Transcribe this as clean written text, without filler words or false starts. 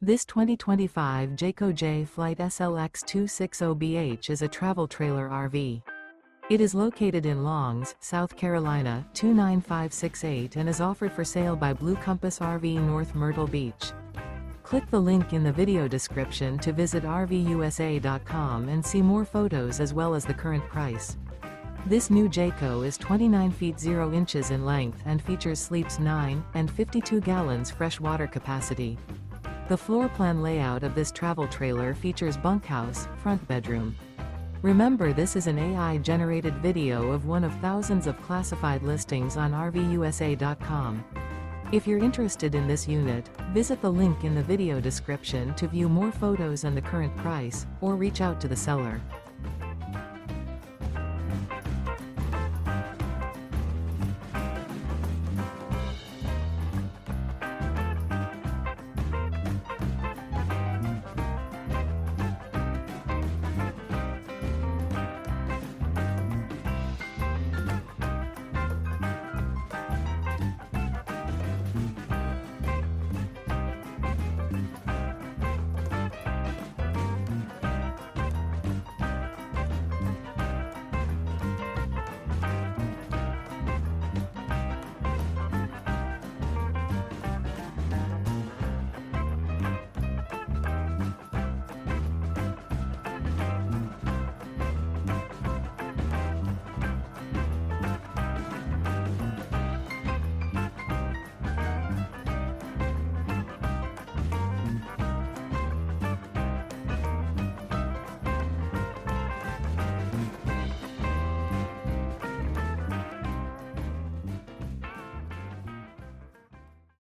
This 2025 Jayco Jay Flight SLX 260BH is a travel trailer RV. It is located in Longs, South Carolina 29568 and is offered for sale by Blue Compass RV North Myrtle Beach. Click the link in the video description to visit RVUSA.com and see more photos as well as the current price. This new Jayco is 29 feet 0 inches in length and features sleeps 9 and 52 gallons fresh water capacity. The floor plan layout of this travel trailer features bunkhouse, front bedroom. Remember, this is an AI-generated video of one of thousands of classified listings on RVUSA.com. If you're interested in this unit, visit the link in the video description to view more photos and the current price, or reach out to the seller.